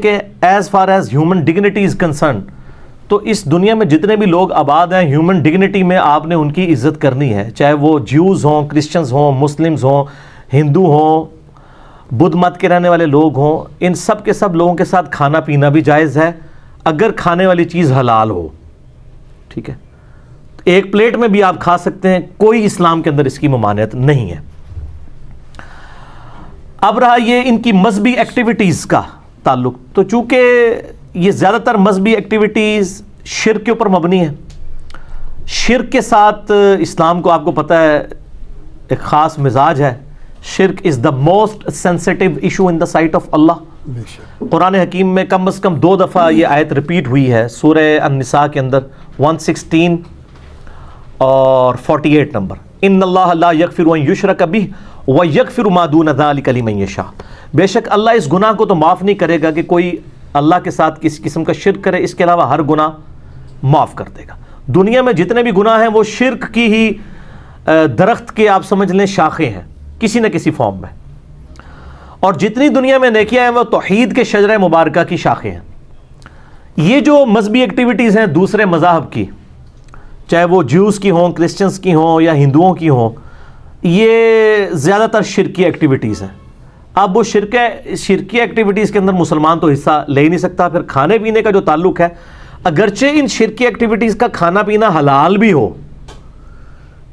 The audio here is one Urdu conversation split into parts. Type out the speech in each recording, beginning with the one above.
کہ as far as human dignity is concern, تو اس دنیا میں جتنے بھی لوگ آباد ہیں ہیومن ڈگنیٹی میں آپ نے ان کی عزت کرنی ہے، چاہے وہ جیوز ہوں، کرسچنز ہوں، مسلمز ہوں، ہندو ہوں، بدھ مت کے رہنے والے لوگ ہوں، ان سب کے سب لوگوں کے ساتھ کھانا پینا بھی جائز ہے اگر کھانے والی چیز حلال ہو، ٹھیک ہے، ایک پلیٹ میں بھی آپ کھا سکتے ہیں، کوئی اسلام کے اندر اس کی ممانعت نہیں ہے۔ اب رہا یہ ان کی مذہبی ایکٹیویٹیز کا تعلق، تو چونکہ یہ زیادہ تر مذہبی ایکٹیویٹیز شرک کے اوپر مبنی ہیں، شرک کے ساتھ اسلام کو آپ کو پتہ ہے ایک خاص مزاج ہے، شرک is the most sensitive issue in the sight of Allah. قرآن حکیم میں کم از کم 2 دفعہ یہ آیت ریپیٹ ہوئی ہے، سورہ النساء کے اندر 116 اور 48 نمبر، ان اللہ لا یغفر ان یشرک بہ ویغفر ما دون ذلک لمن یشاء، بے شک اللہ اس گناہ کو تو معاف نہیں کرے گا کہ کوئی اللہ کے ساتھ کسی قسم کا شرک کرے، اس کے علاوہ ہر گناہ معاف کر دے گا۔ دنیا میں جتنے بھی گناہ ہیں وہ شرک کی ہی درخت کے آپ سمجھ لیں شاخیں ہیں کسی نہ کسی فارم میں، اور جتنی دنیا میں نیکیاں ہیں وہ توحید کے شجرہ مبارکہ کی شاخیں ہیں۔ یہ جو مذہبی ایکٹیویٹیز ہیں دوسرے مذاہب کی، چاہے وہ جیوز کی ہوں، کرسچنز کی ہوں یا ہندوؤں کی ہوں، یہ زیادہ تر شرکی ایکٹیویٹیز ہیں۔ اب وہ شرکی ایکٹیویٹیز کے اندر مسلمان تو حصہ لے ہی نہیں سکتا۔ پھر کھانے پینے کا جو تعلق ہے، اگرچہ ان شرکی ایکٹیویٹیز کا کھانا پینا حلال بھی ہو،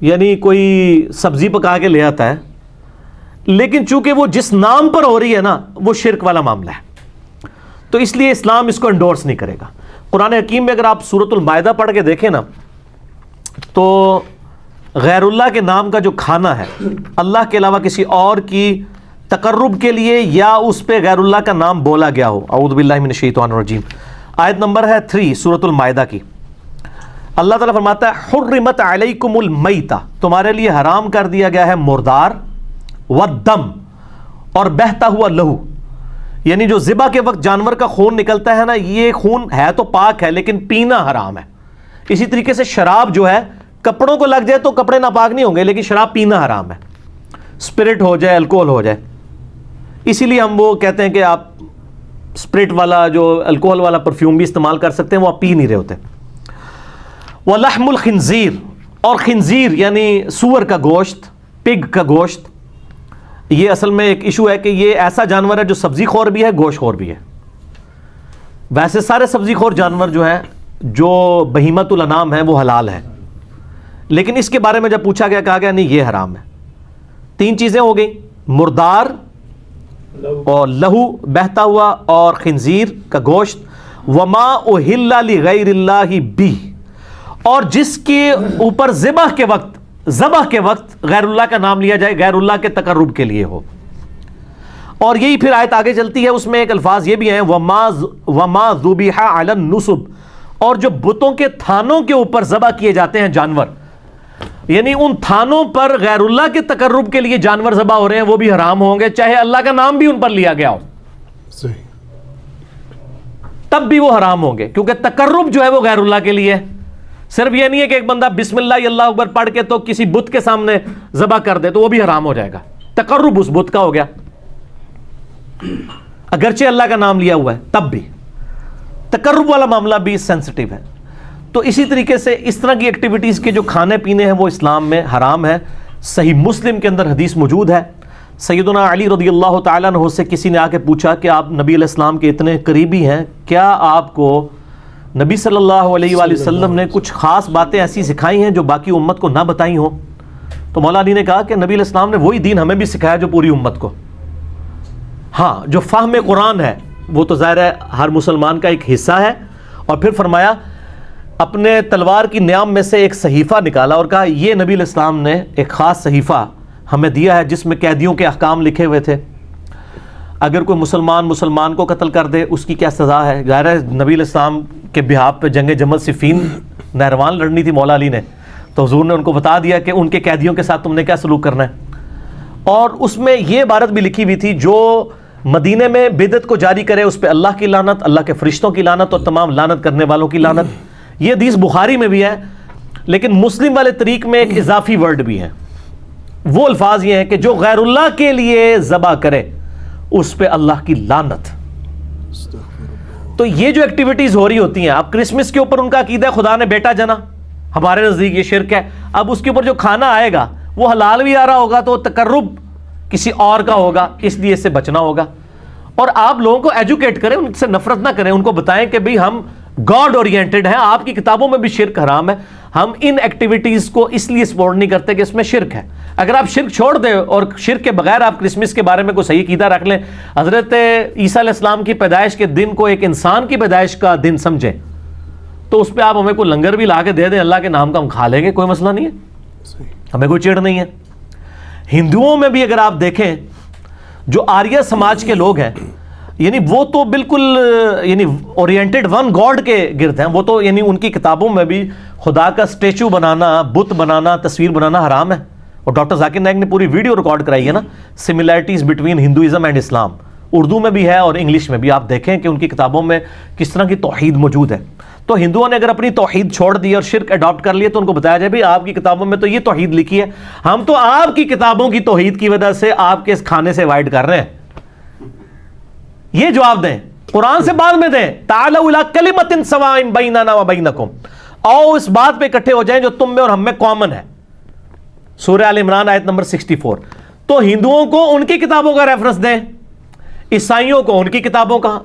یعنی کوئی سبزی پکا کے لے آتا ہے، لیکن چونکہ وہ جس نام پر ہو رہی ہے نا وہ شرک والا معاملہ ہے، تو اس لیے اسلام اس کو انڈورس نہیں کرے گا۔ قرآن حکیم میں اگر آپ سورۃ المائدہ پڑھ کے دیکھیں نا، تو غیر اللہ کے نام کا جو کھانا ہے، اللہ کے علاوہ کسی اور کی تقرب کے لیے یا اس پہ غیر اللہ کا نام بولا گیا ہو، اعوذ باللہ من الشیطان الرجیم، آیت نمبر ہے 3 سورۃ المائدہ کی، اللہ تعالیٰ فرماتا ہے حرمت علیکم المیتہ، تمہارے لیے حرام کر دیا گیا ہے مردار، والدم، اور بہتا ہوا لہو، یعنی جو ذبح کے وقت جانور کا خون نکلتا ہے نا، یہ خون ہے تو پاک ہے لیکن پینا حرام ہے۔ اسی طریقے سے شراب جو ہے کپڑوں کو لگ جائے تو کپڑے ناپاک نہیں ہوں گے، لیکن شراب پینا حرام ہے، اسپرٹ ہو جائے، الکوہل ہو جائے۔ اسی لیے ہم وہ کہتے ہیں کہ آپ اسپرٹ والا جو الکوہل والا پرفیوم بھی استعمال کر سکتے ہیں، وہ آپ پی نہیں رہے ہوتے۔ وَلَحْمُ الْخِنزِيرِ، اور خنزیر یعنی سور کا گوشت، پگ کا گوشت، یہ اصل میں ایک ایشو ہے کہ یہ ایسا جانور ہے جو سبزی خور بھی ہے، گوشت خور بھی ہے۔ ویسے سارے سبزی خور جانور جو ہیں، جو بہیمۃ الانعام ہیں، وہ حلال ہیں، لیکن اس کے بارے میں جب پوچھا گیا کہا گیا نہیں یہ حرام ہے۔ 3 چیزیں ہو گئیں، مردار اور لہو بہتا ہوا اور خنزیر کا گوشت، وما اہل لغیر اللہ بہ، اور جس کے اوپر ذبح کے وقت غیر اللہ کا نام لیا جائے، غیر اللہ کے تقرب کے لیے ہو۔ اور یہی پھر آیت آگے چلتی ہے، اس میں ایک الفاظ یہ بھی ہیں وما ذبح علی النصب، اور جو بتوں کے تھانوں کے اوپر ذبح کیے جاتے ہیں جانور، یعنی ان تھانوں پر غیر اللہ کے تقرب کے لیے جانور ذبح ہو رہے ہیں، وہ بھی حرام ہوں گے، چاہے اللہ کا نام بھی ان پر لیا گیا ہو، صحیح، تب بھی وہ حرام ہوں گے، کیونکہ تقرب جو ہے وہ غیر اللہ کے لیے ہے۔ صرف یہ نہیں ہے کہ ایک بندہ بسم اللہ اللہ اکبر پڑھ کے تو کسی بت کے سامنے ذبح کر دے تو وہ بھی حرام ہو جائے گا، تقرب اس بت کا ہو گیا، اگرچہ اللہ کا نام لیا ہوا ہے تب بھی تقرب والا معاملہ بھی سینسٹیو ہے۔ تو اسی طریقے سے اس طرح کی ایکٹیویٹیز کے جو کھانے پینے ہیں وہ اسلام میں حرام ہے۔ صحیح مسلم کے اندر حدیث موجود ہے، سیدنا علی رضی اللہ تعالیٰ عنہ سے کسی نے آ کے پوچھا کہ آپ نبی علیہ السلام کے اتنے قریبی ہیں، کیا آپ کو نبی صلی اللہ علیہ وآلہ وسلم نے کچھ خاص باتیں ایسی سکھائی ہیں جو باقی امت کو نہ بتائی ہوں؟ تو مولا علی نے کہا کہ نبی علیہ السلام نے وہی دین ہمیں بھی سکھایا جو پوری امت کو۔ ہاں، جو فہم قرآن ہے وہ تو ظاہر ہے ہر مسلمان کا ایک حصہ ہے، اور پھر فرمایا اپنے تلوار کی نیام میں سے ایک صحیفہ نکالا اور کہا یہ نبی علیہ السلام نے ایک خاص صحیفہ ہمیں دیا ہے جس میں قیدیوں کے احکام لکھے ہوئے تھے، اگر کوئی مسلمان کو قتل کر دے اس کی کیا سزا ہے۔ ظاہر ہے نبی علیہ السلام کے بہاف پہ جنگ جمل صفین نہروان لڑنی تھی مولا علی نے، تو حضور نے ان کو بتا دیا کہ ان کے قیدیوں کے ساتھ تم نے کیا سلوک کرنا ہے۔ اور اس میں یہ عبارت بھی لکھی ہوئی تھی جو مدینے میں بدعت کو جاری کرے اس پہ اللہ کی لعنت، اللہ کے فرشتوں کی لعنت اور تمام لعنت کرنے والوں کی لعنت۔ یہ حدیث بخاری میں بھی ہے، لیکن مسلم والے طریق میں ایک اضافی ورڈ بھی ہے، وہ الفاظ یہ ہیں کہ جو غیر اللہ کے لیے ذبح کرے اس پہ اللہ کی لعنت۔ تو یہ جو ایکٹیویٹیز ہو رہی ہوتی ہیں، اب کرسمس کے اوپر ان کا عقیدہ ہے خدا نے بیٹا جنا، ہمارے نزدیک یہ شرک ہے. اب اس کے اوپر جو کھانا آئے گا وہ حلال بھی آ رہا ہوگا تو تقرب کسی اور کا ہوگا، اس لیے اس سے بچنا ہوگا. اور آپ لوگوں کو ایجوکیٹ کریں، ان سے نفرت نہ کریں، ان کو بتائیں کہ بھئی ہم گاڈ اورینٹڈ ہیں، آپ کی کتابوں میں بھی شرک حرام ہے، ہم ان ایکٹیویٹیز کو اس لیے سپورٹ نہیں کرتے کہ اس میں شرک ہے. اگر آپ شرک چھوڑ دیں اور شرک کے بغیر آپ کرسمس کے بارے میں کوئی صحیح عقیدہ رکھ لیں، حضرت عیسیٰ علیہ السلام کی پیدائش کے دن کو ایک انسان کی پیدائش کا دن سمجھیں، تو اس پہ آپ ہمیں کوئی لنگر بھی لا کے دے دیں اللہ کے نام کا، ہم کھا لیں گے، کوئی مسئلہ نہیں ہے، ہمیں کوئی چڑ نہیں ہے. ہندوؤں میں بھی اگر آپ دیکھیں جو آریہ سماج کے لوگ ہیں، یعنی وہ تو بالکل یعنی اورینٹڈ ون گاڈ کے گرد ہیں، وہ تو یعنی ان کی کتابوں میں بھی خدا کا سٹیچو بنانا، بت بنانا، تصویر بنانا حرام ہے. اور ڈاکٹر ذاکر نائک نے پوری ویڈیو ریکارڈ کرائی ہے نا، سملیرٹیز بٹوین ہندوازم اینڈ اسلام، اردو میں بھی ہے اور انگلش میں بھی. آپ دیکھیں کہ ان کی کتابوں میں کس طرح کی توحید موجود ہے. تو ہندوؤں نے اگر اپنی توحید چھوڑ دی اور شرک اڈاپٹ کر لیے تو ان کو بتایا جائے بھی آپ کی کتابوں میں تو یہ توحید لکھی ہے، ہم تو آپ کی کتابوں کی توحید کی وجہ سے آپ کے اس کھانے سے اوائڈ کر رہے ہیں. یہ جواب دیں، قرآن سے بعد میں دیں، تعالوا الی کلمۃ سواء بیننا وبینکم، آؤ اس بات پہ اکٹھے ہو جائیں جو تم میں اور ہم میں کامن ہے. سورہ آل عمران آیت نمبر 64. تو ہندوؤں کو ان کی کتابوں کا ریفرنس دیں، عیسائیوں کو ان کی کتابوں کا.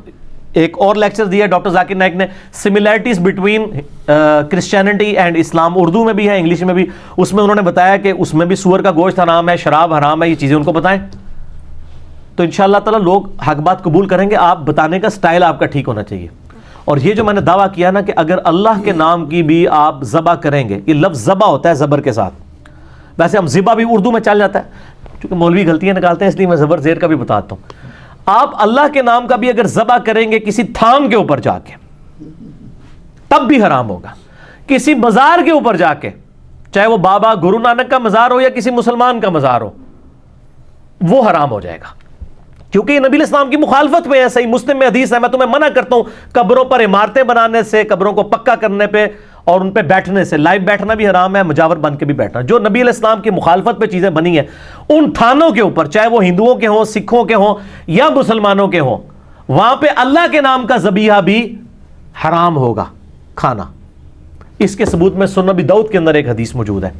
ایک اور لیکچر دیا ڈاکٹر ذاکر نائک نے، سملیرٹیز بٹوین کرسچینٹی اینڈ اسلام، اردو میں بھی ہے انگلش میں بھی. اس میں انہوں نے بتایا کہ اس میں بھی سور کا گوشت حرام ہے، شراب حرام ہے، یہ چیزیں ان کو بتائیں. تو انشاءاللہ تعالی لوگ حق بات قبول کریں گے. آپ بتانے کا سٹائل آپ کا ٹھیک ہونا چاہیے. اور یہ جو میں نے دعویٰ کیا نا کہ اگر اللہ کے نام کی بھی آپ ذبح کریں گے، یہ لفظ ذبح ہوتا ہے زبر کے ساتھ، ویسے ہم ذبح بھی اردو میں چل جاتا ہے، چونکہ مولوی غلطیاں نکالتے ہیں اس لیے میں زبر زیر کا بھی بتاتا ہوں. آپ اللہ کے نام کا بھی اگر ذبح کریں گے کسی تھام کے اوپر جا کے تب بھی حرام ہوگا. کسی مزار کے اوپر جا کے، چاہے وہ بابا گرو نانک کا مزار ہو یا کسی مسلمان کا مزار ہو، وہ حرام ہو جائے گا، کیونکہ یہ نبی علیہ السلام کی مخالفت میں ہے. صحیح مسلم میں حدیث ہے، میں تمہیں منع کرتا ہوں قبروں پر عمارتیں بنانے سے، قبروں کو پکا کرنے پہ اور ان پہ بیٹھنے سے. لائیو بیٹھنا بھی حرام ہے، مجاور بن کے بھی بیٹھنا. جو نبی علیہ السلام کی مخالفت پہ چیزیں بنی ہیں ان تھانوں کے اوپر، چاہے وہ ہندوؤں کے ہوں، سکھوں کے ہوں یا مسلمانوں کے ہوں، وہاں پہ اللہ کے نام کا ذبیحہ بھی حرام ہوگا کھانا. اس کے ثبوت میں سنن ابی داؤد کے اندر ایک حدیث موجود ہے.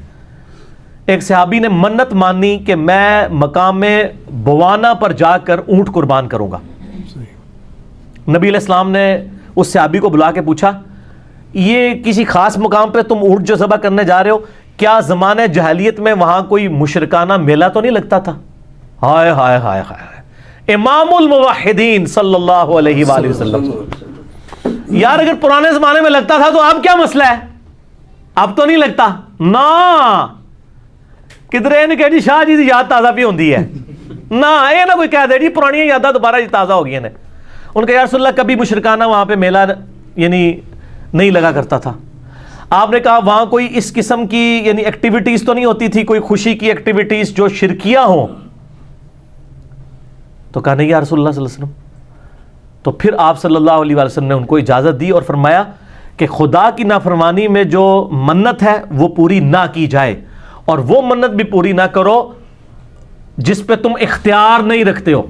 ایک صحابی نے منت مانی کہ میں مقام بوانا پر جا کر اونٹ قربان کروں گا. نبی علیہ السلام نے اس صحابی کو بلا کے پوچھا، یہ کسی خاص مقام پہ تم اونٹ جو ذبح کرنے جا رہے ہو، کیا زمانے جاہلیت میں وہاں کوئی مشرکانہ میلہ تو نہیں لگتا تھا؟ ہائے ہائے ہائے ہائے، امام الموحدین صلی اللہ علیہ وآلہ وسلم. یار اگر پرانے زمانے میں لگتا تھا تو اب کیا مسئلہ ہے؟ اب تو نہیں لگتا نا. کدھر یہ کہ جی شاہ جی دی یاد تازہ بھی ہوندی ہے نا، یہ نہ کوئی کہہ دے جی پرانی یاداں دوبارہ جی تازہ ہو گئی ہیں. ان کا یا رسول اللہ کبھی مشرکانہ وہاں پہ میلہ یعنی نہیں لگا کرتا تھا. آپ نے کہا وہاں کوئی اس قسم کی یعنی ایکٹیویٹیز تو نہیں ہوتی تھی، کوئی خوشی کی ایکٹیویٹیز جو شرکیہ ہوں؟ تو کہا نہیں یا رسول اللہ صلی اللہ علیہ وسلم. تو پھر آپ صلی اللہ علیہ وسلم نے ان کو اجازت دی اور فرمایا کہ خدا کی نافرمانی میں جو منت ہے وہ پوری نہ کی جائے، اور وہ منت بھی پوری نہ کرو جس پہ تم اختیار نہیں رکھتے ہو.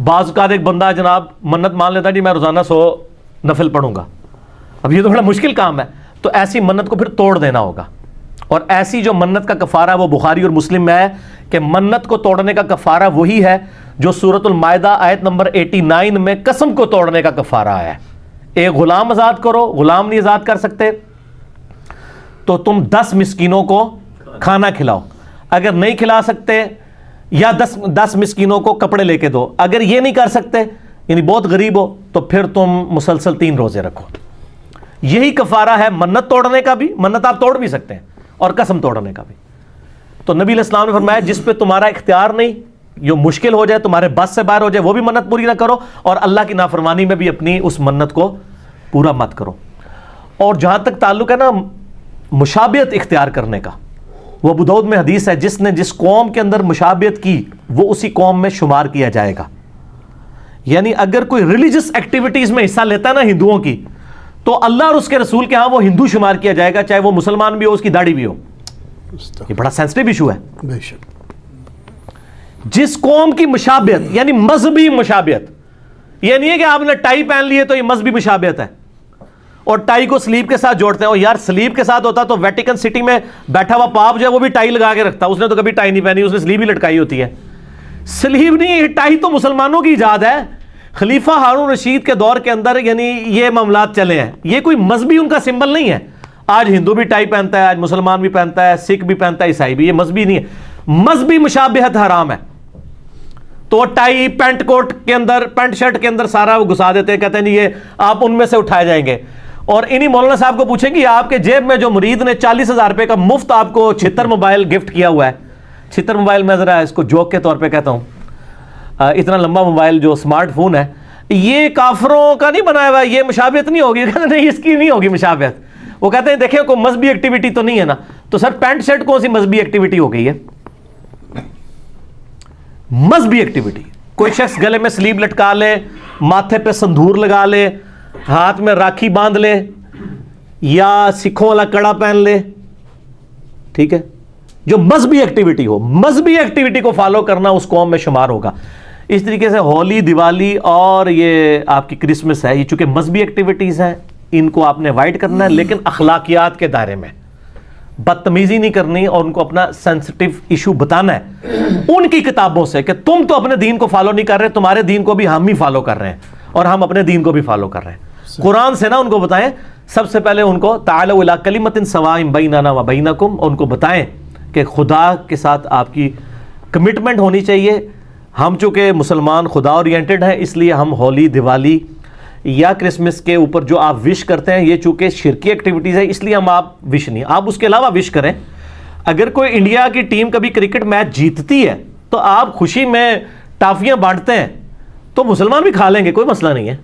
بعض اوقات ایک بندہ جناب منت مان لیتا ہے جی میں روزانہ 100 نفل پڑھوں گا. اب یہ تو بڑا مشکل کام ہے، تو ایسی منت کو پھر توڑ دینا ہوگا. اور ایسی جو منت کا کفارہ وہ بخاری اور مسلم میں ہے کہ منت کو توڑنے کا کفارہ وہی ہے جو سورۃ المائدہ آیت نمبر 89 میں قسم کو توڑنے کا کفارہ ہے. ایک غلام آزاد کرو، غلام نہیں آزاد کر سکتے تو تم 10 مسکینوں کو کھانا کھلاؤ. اگر نہیں کھلا سکتے یا 10 مسکینوں کو کپڑے لے کے دو. اگر یہ نہیں کر سکتے یعنی بہت غریب ہو تو پھر تم مسلسل 3 روزے رکھو. یہی کفارہ ہے منت توڑنے کا بھی. منت آپ توڑ بھی سکتے ہیں اور قسم توڑنے کا بھی. تو نبی علیہ السلام نے فرمایا جس پہ تمہارا اختیار نہیں، جو مشکل ہو جائے، تمہارے بس سے باہر ہو جائے، وہ بھی منت پوری نہ کرو، اور اللہ کی نافرمانی میں بھی اپنی اس منت کو پورا مت کرو. اور جہاں تک تعلق ہے نا مشابہت اختیار کرنے کا، وہ ابو داؤد میں حدیث ہے جس نے جس قوم کے اندر مشابہت کی وہ اسی قوم میں شمار کیا جائے گا. یعنی اگر کوئی ریلیجس ایکٹیویٹیز میں حصہ لیتا ہے نا ہندوؤں کی، تو اللہ اور اس کے رسول کے ہاں وہ ہندو شمار کیا جائے گا، چاہے وہ مسلمان بھی ہو، اس کی داڑھی بھی ہو. یہ بڑا سینسٹیو ایشو ہے. بے شک جس قوم کی مشابہت یعنی مذہبی مشابہت، یہ نہیں ہے کہ آپ نے ٹائی پہن لی ہے تو یہ مذہبی مشابہت ہے اور ٹائی کو سلیب کے ساتھ جوڑتے ہیں. اور یار سلیب کے ساتھ ہوتا تو ویٹیکن سٹی میں بیٹھا ہوا پاپ جو ہے وہ بھی ٹائی لگا کے رکھتا, اس نے تو کبھی ٹائی نہیں پہنی, اس نے سلیب ہی لٹکائی ہوتی ہے. سلیب نہیں, ٹائی تو مسلمانوں کی ایجاد ہے. خلیفہ ہارون رشید کے دور کے اندر یعنی یہ معاملات چلے ہیں, یہ کوئی مذہبی ان کا سمبل نہیں ہے. آج ہندو بھی ٹائی پہنتا ہے, آج مسلمان بھی پہنتا ہے, سکھ بھی پہنتا ہے, عیسائی بھی, یہ مذہبی نہیں ہے. مذہبی مشابہت حرام ہے. تو ٹائی پینٹ کوٹ کے اندر, پینٹ شرٹ کے اندر سارا وہ گھسا دیتے ہیں, کہتے ہیں نہیں یہ آپ ان میں سے اٹھائے جائیں گے. اور انہی مولانا صاحب کو پوچھیں کہ آپ کے جیب میں جو مرید نے 40,000 روپے کا مفت آپ کو 76 موبائل گفٹ کیا ہوا ہے, 76 موبائل میں ذرا اس کو جوک کے طور پہ کہتا ہوں, اتنا لمبا موبائل جو اسمارٹ فون ہے, یہ کافروں کا نہیں بنایا ہوا, یہ مشابہت نہیں ہوگی. کہتے نہیں اس کی نہیں ہوگی مشابہت. وہ کہتے ہیں دیکھیں کوئی مذہبی ایکٹیویٹی تو نہیں ہے نا. تو سر پینٹ شرٹ کون سی مذہبی ایکٹیویٹی ہو گئی ہے؟ مذہبی ایکٹیویٹی, کوئی شخص گلے میں سلیب لٹکا لے, ماتھے پہ سندور لگا لے, ہاتھ میں راکھی باندھ لے, یا سکھوں والا کڑا پہن لے, ٹھیک ہے, جو مذہبی ایکٹیویٹی ہو, مذہبی ایکٹیویٹی کو فالو کرنا اس قوم میں شمار ہوگا. اس طریقے سے ہولی, دیوالی اور یہ آپ کی کرسمس ہے, یہ چونکہ مذہبی ایکٹیویٹیز ہیں, ان کو آپ نے اوائڈ کرنا ہے, لیکن اخلاقیات کے دائرے میں. بدتمیزی نہیں کرنی اور ان کو اپنا سینسٹیو ایشو بتانا ہے ان کی کتابوں سے کہ تم تو اپنے دین کو فالو نہیں کر رہے, تمہارے دین کو بھی ہم ہی فالو کر رہے ہیں اور ہم اپنے دین کو بھی فالو کر رہے ہیں. قرآن سے نا ان کو بتائیں, سب سے پہلے ان کو تعالوا الی کلمۃ سواء بیننا و بینکم, ان کو بتائیں کہ خدا کے ساتھ آپ کی کمٹمنٹ ہونی چاہیے. ہم چونکہ مسلمان خدا اورینٹڈ ہیں, اس لیے ہم ہولی, دیوالی یا کرسمس کے اوپر جو آپ وش کرتے ہیں, یہ چونکہ شرکی ایکٹیویٹیز ہے, اس لیے ہم آپ وش نہیں, آپ اس کے علاوہ وش کریں. اگر کوئی انڈیا کی ٹیم کبھی کرکٹ میچ جیتتی ہے تو آپ خوشی میں ٹافیاں بانٹتے ہیں, تو مسلمان بھی کھا لیں گے, کوئی مسئلہ نہیں ہے,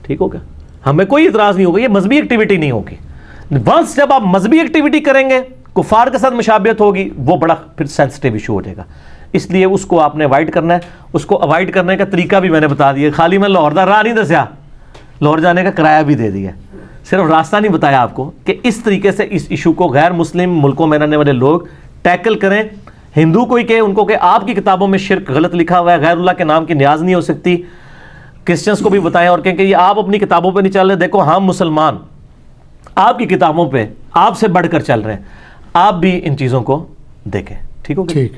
ٹھیک ہوگا, ہمیں کوئی اعتراض نہیں ہوگا. یہ مذہبی ایکٹیویٹی نہیں ہوگی. ونس جب آپ مذہبی ایکٹیویٹی کریں گے, کفار کے ساتھ مشابہت ہوگی, وہ بڑا پھر سینسٹیو ایشو ہو جائے گا. اس لیے اس کو آپ نے اوائڈ کرنا ہے. اس کو اوائڈ کرنے کا طریقہ بھی میں نے بتا دیا, خالی میں لاہور دا راہ نہیں دسیا, لاہور جانے کا کرایہ بھی دے دیا, صرف راستہ نہیں بتایا آپ کو کہ اس طریقے سے اس ایشو کو غیر مسلم ملکوں میں رہنے والے لوگ ٹیکل کریں. ہندو کوئی کہ ان کو کہ آپ کی کتابوں میں شرک غلط لکھا ہوا ہے, غیر اللہ کے نام کی نیاز نہیں ہو سکتی. کرسچنس کو بھی بتائیں اور کہیں کہ یہ آپ اپنی کتابوں پہ نہیں چل رہے, دیکھو ہم مسلمان آپ کی کتابوں پہ آپ سے بڑھ کر چل رہے ہیں, آپ بھی ان چیزوں کو دیکھیں. ٹھیک ہوگا؟ ٹھیک.